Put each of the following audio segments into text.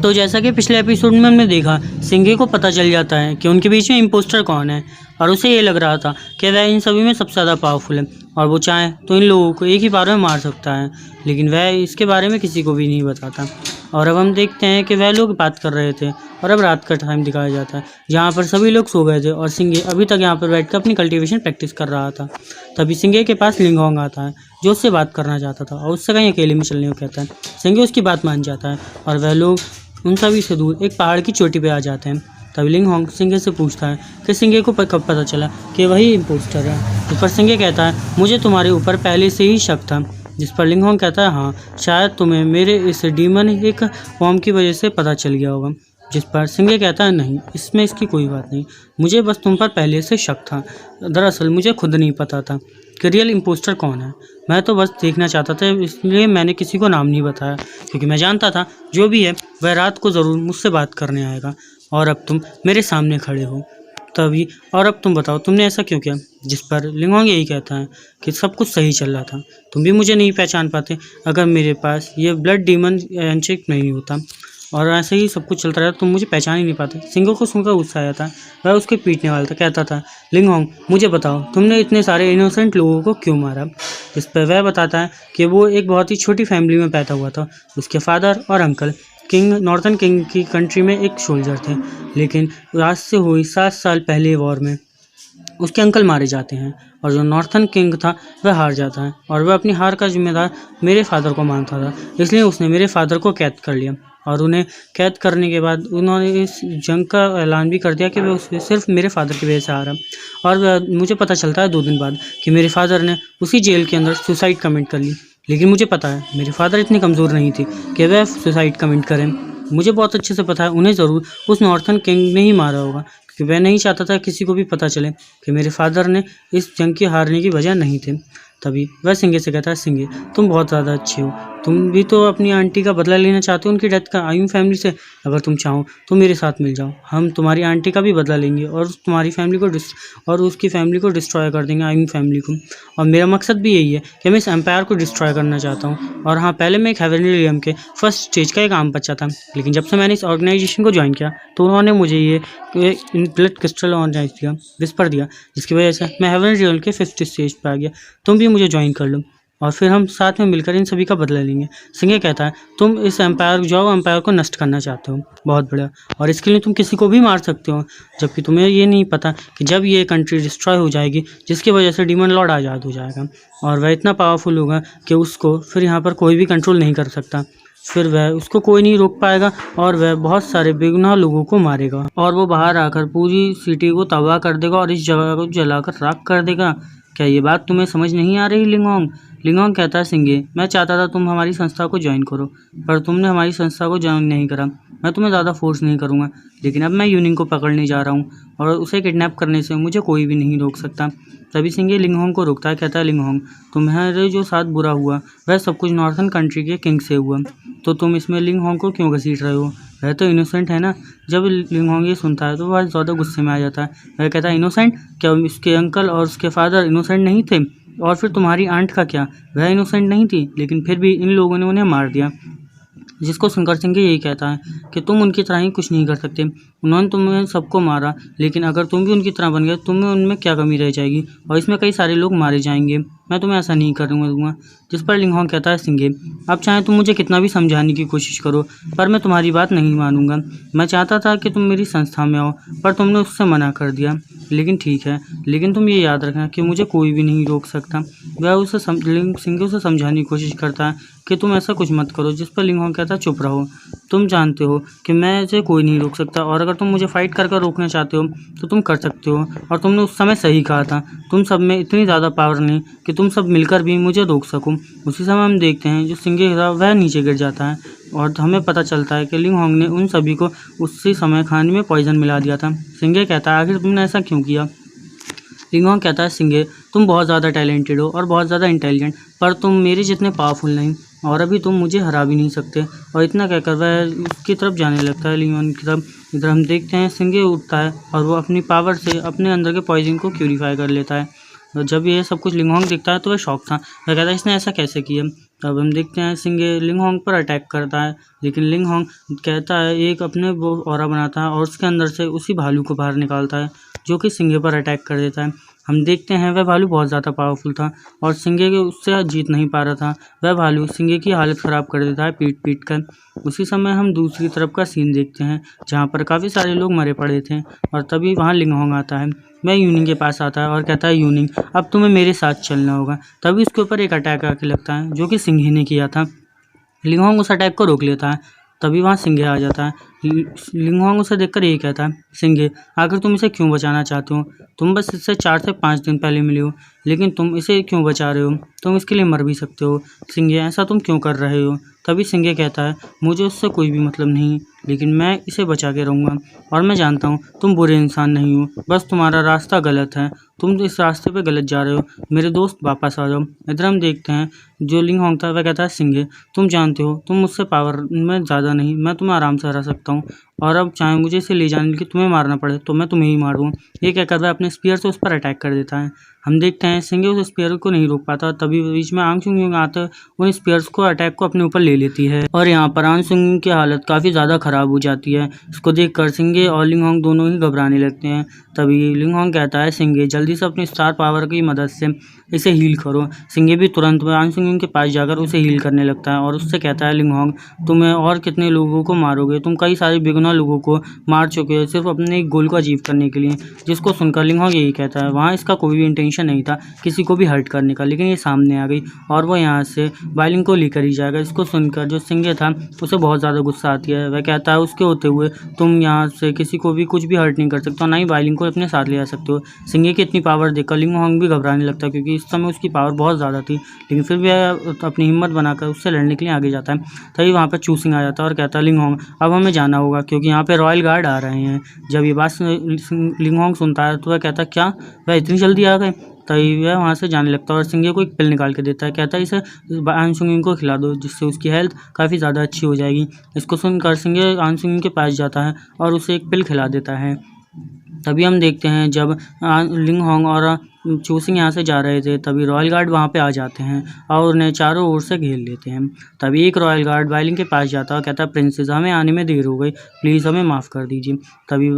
तो जैसा कि पिछले एपिसोड में हमने देखा, सिंघे को पता चल जाता है कि उनके बीच में इम्पोस्टर कौन है और उसे ये लग रहा था कि वह इन सभी में सबसे ज़्यादा पावरफुल है और वो चाहे तो इन लोगों को एक ही बार में मार सकता है, लेकिन वह इसके बारे में किसी को भी नहीं बताता। और अब हम देखते हैं कि वह लोग बात कर रहे थे और अब रात का टाइम दिखाया जाता है जहाँ पर सभी लोग सो गए थे और सिंघे अभी तक यहाँ पर बैठकर अपनी कल्टीवेशन प्रैक्टिस कर रहा था। तभी सिंघे के पास लिंगोंग आता है जो उससे बात करना चाहता था और उससे कहीं अकेले में चलने को कहता है। सिंघे उसकी बात मान जाता है और वह लोग उन सभी से दूर एक पहाड़ की चोटी पे आ जाते हैं। तभी लिंगहोंग सिंघे से पूछता है कि सिंघे को कब पता चला कि वही इम्पोस्टर है। इस पर सिंघे कहता है, मुझे तुम्हारे ऊपर पहले से ही शक था। जिस पर लिंगहोंग कहता है, हाँ शायद तुम्हें मेरे इस डीमन एक फॉर्म की वजह से पता चल गया होगा। जिस पर सिंघे कहता है, नहीं इसमें इसकी कोई बात नहीं, मुझे बस तुम पर पहले से शक था। दरअसल मुझे खुद नहीं पता था कि रियल इम्पोस्टर कौन है, मैं तो बस देखना चाहता था, इसलिए मैंने किसी को नाम नहीं बताया क्योंकि मैं जानता था जो भी है वह रात को ज़रूर मुझसे बात करने आएगा। और अब तुम मेरे सामने खड़े हो तभी, और अब तुम बताओ तुमने ऐसा क्यों किया। जिस पर लिंगहोंग यही कहता है कि सब कुछ सही चल रहा था, तुम भी मुझे नहीं पहचान पाते अगर मेरे पास ये ब्लड डीमन हैंडशेक नहीं होता, और ऐसे ही सब कुछ चलता रहा तुम मुझे पहचान ही नहीं पाते। सिंघे को सुनकर गुस्सा आया था, वह उसके पीटने वाला था। कहता था, लिंगहोंग मुझे बताओ तुमने इतने सारे इनोसेंट लोगों को क्यों मारा। इस पर वह बताता है कि वो एक बहुत ही छोटी फैमिली में पैदा हुआ था। उसके फादर और अंकल किंग नॉर्थन किंग की कंट्री में एक सोल्जर थे, लेकिन आज से हुई 7 साल पहले वॉर में उसके अंकल मारे जाते हैं और जो नॉर्थन किंग था वह हार जाता है और वह अपनी हार का जिम्मेदार मेरे फादर को मानता था, इसलिए उसने मेरे फादर को कैद कर लिया। और उन्हें कैद करने के बाद उन्होंने इस जंग का ऐलान भी कर दिया कि वह सिर्फ मेरे फादर की वजह से हारा। और मुझे पता चलता है 2 दिन बाद कि मेरे फादर ने उसी जेल के अंदर सुसाइड कमिट कर ली, लेकिन मुझे पता है मेरे फादर इतनी कमज़ोर नहीं थी कि वह सुसाइड कमिट करें। मुझे बहुत अच्छे से पता है उन्हें ज़रूर उस नॉर्थन किंग ने ही मारा होगा क्योंकि वह नहीं चाहता था किसी को भी पता चले कि मेरे फादर ने इस जंग की हारने की वजह नहीं थे। तभी वह सिंघे से कहता है, सिंघे तुम बहुत ज़्यादा अच्छे हो, तुम भी तो अपनी आंटी का बदला लेना चाहते हो उनकी डेथ का आयुम फैमिली से। अगर तुम चाहो तो मेरे साथ मिल जाओ, हम तुम्हारी आंटी का भी बदला लेंगे और तुम्हारी फैमिली को और उसकी फैमिली को डिस्ट्रॉय कर देंगे, आयुम फैमिली को। और मेरा मकसद भी यही है कि मैं इस एम्पायर को डिस्ट्रॉय करना चाहता हूँ। और हाँ, पहले मैं एक हेवनली रियम के फर्स्ट स्टेज का एक आम बच्चा था, लेकिन जब से मैंने इस ऑर्गेनाइजेशन को ज्वाइन किया तो उन्होंने मुझे ये ब्लड क्रिस्टल ऑर्गेनाइज दिया, विस्पर दिया, जिसकी वजह से मैं हेवनली रियम के 5th स्टेज पर आ गया। तुम भी मुझे ज्वाइन कर लो और फिर हम साथ में मिलकर इन सभी का बदला लेंगे। सिंघे कहता है, तुम इस एम्पायर को नष्ट करना चाहते हो, बहुत बढ़िया, और इसके लिए तुम किसी को भी मार सकते हो, जबकि तुम्हें ये नहीं पता कि जब ये कंट्री डिस्ट्रॉय हो जाएगी जिसकी वजह से डीमन लॉर्ड आज़ाद हो जाएगा और वह इतना पावरफुल होगा कि उसको फिर यहाँ पर कोई भी कंट्रोल नहीं कर सकता, फिर वह उसको कोई नहीं रोक पाएगा और वह बहुत सारे बेगुनाह लोगों को मारेगा और वो बाहर आकर पूरी सिटी को तबाह कर देगा और इस जगह को जलाकर राख कर देगा। क्या ये बात तुम्हें समझ नहीं आ रही लिंगहोंग। लिंगहोंग कहता है, सिंघे मैं चाहता था तुम हमारी संस्था को ज्वाइन करो, पर तुमने हमारी संस्था को ज्वाइन नहीं करा। मैं तुम्हें ज़्यादा फोर्स नहीं करूँगा, लेकिन अब मैं यूनिंग को पकड़ने जा रहा हूँ और उसे किडनैप करने से मुझे कोई भी नहीं रोक सकता। तभी सिंघे लिंगहोंग को रोकता है, कहता है, लिंगहोंग तुम्हारे जो साथ बुरा हुआ वह सब कुछ नॉर्थन कंट्री के किंग से हुआ, तो तुम इसमें लिंगहोंग को क्यों घसीट रहे हो, वह तो इनोसेंट है ना। जब लिंगहोंग ये सुनता है तो वह ज़्यादा गुस्से में आ जाता है। वह कहता है, इनोसेंट, क्या उसके अंकल और उसके फादर इनोसेंट नहीं थे? और फिर तुम्हारी आंट का क्या, वह इनोसेंट नहीं थी, लेकिन फिर भी इन लोगों ने उन्हें मार दिया। जिसको सुनकर सिंघे यही कहता है कि तुम उनकी तरह ही कुछ नहीं कर सकते, उन्होंने तुम्हें सबको मारा, लेकिन अगर तुम भी उनकी तरह बन गए तुम्हें उनमें क्या कमी रह जाएगी और इसमें कई सारे लोग मारे जाएंगे, मैं तुम्हें ऐसा नहीं करने दूंगा। जिस पर लिंगहोंग कहता है, सिंघे अब चाहे तुम मुझे कितना भी समझाने की कोशिश करो पर मैं तुम्हारी बात नहीं मानूंगा। मैं चाहता था कि तुम मेरी संस्था में आओ पर तुमने उससे मना कर दिया, लेकिन ठीक है, लेकिन तुम ये याद रखना कि मुझे कोई भी नहीं रोक सकता। वह सिंघे उसे समझाने की कोशिश करता है कि तुम ऐसा कुछ मत करो। जिस पर लिंगहोंग कहता है, चुप रहो, तुम जानते हो कि मैं इसे कोई नहीं रोक सकता और अगर तुम मुझे फाइट कर रोकना चाहते हो तो तुम कर सकते हो और तुमने उस समय सही कहा था, तुम सब में इतनी ज़्यादा पावर नहीं कि तुम सब मिलकर भी मुझे रोक सको। उसी समय हम देखते हैं जो सिंघे था वह नीचे गिर जाता है और हमें पता चलता है कि लिंगहोंग ने उन सभी को उसी समय खाने में पॉइजन मिला दिया था। सिंघे कहता है, आखिर तुमने ऐसा क्यों किया। लिंगहोंग कहता है, सिंघे तुम बहुत ज़्यादा टैलेंटेड हो और बहुत ज़्यादा इंटेलिजेंट, पर तुम मेरे जितने पावरफुल नहीं और अभी तुम मुझे हरा भी नहीं सकते। और इतना कहकर वह उसकी तरफ जाने लगता है, लिंगहोंग की तरफ। इधर हम देखते हैं सिंघे उठता है और वो अपनी पावर से अपने अंदर के पॉइजन को प्यूरीफाई कर लेता है। और जब ये सब कुछ लिंगहोंग दिखता है तो वह शॉक था, वह कहता है, इसने ऐसा कैसे किया। तब हम देखते हैं सिंघे लिंगहोंग पर अटैक करता है लेकिन लिंग होंग कहता है, एक अपने वो ऑरा बनाता है और उसके अंदर से उसी भालू को बाहर निकालता है जो कि सिंगे पर अटैक कर देता है। हम देखते हैं वह भालू बहुत ज़्यादा पावरफुल था और सिंगे के उससे जीत नहीं पा रहा था। वह भालू सिंगे की हालत ख़राब कर देता है पीट कर। उसी समय हम दूसरी तरफ का सीन देखते हैं जहाँ पर काफ़ी सारे लोग मरे पड़े थे और तभी वहाँ लिंग होंग आता है। वह यूनिंग के पास आता है और कहता है, यूनिंग अब तुम्हें मेरे साथ चलना होगा। तभी उसके ऊपर एक अटैक आके लगता है जो कि सिंघी ने किया था। लिंग होंग उस अटैक को रोक लेता है। तभी वहाँ सिंघे आ जाता है। लिंग होंग उसे देखकर यही कहता है, सिंघे आखिर तुम इसे क्यों बचाना चाहते हो? तुम बस इससे 4 से 5 दिन पहले मिले हो, लेकिन तुम इसे क्यों बचा रहे हो? तुम इसके लिए मर भी सकते हो। सिंघे ऐसा तुम क्यों कर रहे हो? तभी सिंघे कहता है, मुझे उससे कोई भी मतलब नहीं, लेकिन मैं इसे बचा के रहूँगा और मैं जानता हूँ तुम बुरे इंसान नहीं हो, बस तुम्हारा रास्ता गलत है। तुम इस रास्ते पे गलत जा रहे हो। मेरे दोस्त वापस आ जाओ। इधर हम देखते हैं जो लिंग होंग था वह कहता है, सिंघे तुम जानते हो तुम मुझसे पावर में ज़्यादा नहीं, मैं तुम्हें आराम से हरा सकता हूँ और अब चाहे मुझे इसे ले जाने के लिए तुम्हें मारना पड़े तो मैं तुम्हें ही मार दूँ। ये कहकर वह अपने स्पीयर से उस पर अटैक कर देता है। हम देखते हैं सिंघे उस स्पीयर को नहीं रोक पाता। तभी बीच में आंग सुंग आते उन स्पीयर्स को अटैक को अपने ऊपर ले लेती है और यहाँ पर आंग सुंग की हालत काफ़ी ज़्यादा ख़राब हो जाती है। इसको देखकर सिंघे और लिंग होंग दोनों ही घबराने लगते हैं। तभी लिंग होंग कहता है, सिंघे जल्दी से अपनी स्टार पावर की मदद से इसे हील करो। सिंघे भी तुरंत आंग सुंग के पास जाकर उसे हील करने लगता है और उससे कहता है, लिंग होंग तुम्हें और कितने लोगों को मारोगे? तुम कई सारे बेगुनाह लोगों को मार चुके हो सिर्फ अपने एक गोल को अचीव करने के लिए। जिसको सुनकर लिंग होंग यही कहता है, वहाँ इसका कोई भी इंटेंशन नहीं था किसी को भी हर्ट करने का, लेकिन ये सामने आ गई और वो यहाँ से बाइलिंग को लेकर ही जाएगा। इसको सुनकर जो सिंघे था उसे बहुत ज़्यादा गुस्सा आती है। वह कहता है, उसके होते हुए तुम यहाँ से किसी को भी कुछ भी हर्ट नहीं कर सकते और ना ही बाइलिंग को अपने साथ ले आ सकते हो। सिंघे की इतनी पावर देखकर लिंग होंग भी घबराने लगता है क्योंकि इस समय उसकी पावर बहुत ज़्यादा थी, लेकिन फिर भी अपनी हिम्मत बनाकर उससे लड़ने के लिए आगे जाता है। तभी वहाँ पर चूसिंग आ जाता है और कहता है, लिंग होंग अब हमें जाना होगा क्योंकि यहाँ पे रॉयल गार्ड आ रहे हैं। जब ये बात लिंग होंग सुनता है तो वह कहता है, क्या वह इतनी जल्दी आ गए? तभी वह वहाँ से जाने लगता है और सिंघे को एक पिल निकाल के देता है। कहता है, इसे आन सुंगिंग को खिला दो जिससे उसकी हेल्थ काफ़ी ज़्यादा अच्छी हो जाएगी। इसको सुनकर सिंघे आन सुंगिंग के पास जाता है और उसे एक पिल खिला देता है। तभी हम देखते हैं जब लिंग होंग और चूसिंग यहाँ से जा रहे थे तभी रॉयल गार्ड वहाँ पे आ जाते हैं और उन्हें चारों ओर से घेर लेते हैं। तभी एक रॉयल गार्ड बाइलिंग के पास जाता है और कहता है, प्रिंसेस हमें आने में देर हो गई, प्लीज़ हमें माफ़ कर दीजिए। तभी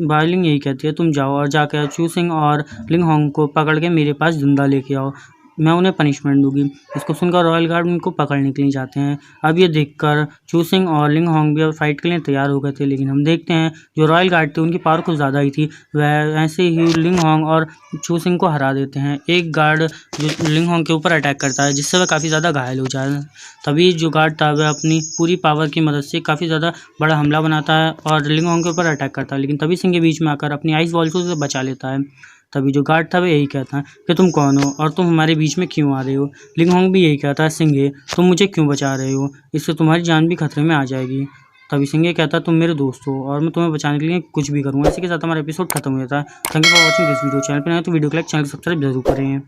बाइलिंग यही कहती है, तुम जाओ और जाकर चूसिंग और लिंग होंग को पकड़ के मेरे पास जिंदा लेके आओ, मैं उन्हें पनिशमेंट दूंगी। इसको सुनकर रॉयल गार्ड उनको पकड़ने के लिए जाते हैं। अब ये देखकर चूसिंग और लिंग होंग भी अब फाइट के लिए तैयार हो गए थे, लेकिन हम देखते हैं जो रॉयल गार्ड थे उनकी पावर कुछ ज़्यादा ही थी। वह ऐसे ही लिंग होंग और चूसिंग को हरा देते हैं। एक गार्ड जो लिंग होंग के ऊपर अटैक करता है जिससे वह काफ़ी ज़्यादा घायल हो जाता है। तभी जो गार्ड था वह अपनी पूरी पावर की मदद से काफ़ी ज़्यादा बड़ा हमला बनाता है और लिंग होंग के ऊपर अटैक करता है, लेकिन तभी सिंह के बीच में आकर अपनी आइस बॉल से उसे बचा लेता है। तभी जो गार्ड था वह यही कहता है कि तुम कौन हो और तुम हमारे बीच में क्यों आ रहे हो? लिंग होंग भी यही कहता है, सिंघे तुम मुझे क्यों बचा रहे हो? इससे तुम्हारी जान भी खतरे में आ जाएगी। तभी सिंघे कहता है, तुम मेरे दोस्त हो और मैं तुम्हें बचाने के लिए कुछ भी करूँगा। इसी के साथ हमारा एपिसोड खत्म हो जाता है। Thank you for watching this video. Channel पर नए तो वीडियो को लाइक, चैनल को सब्सक्राइब जरूर करें।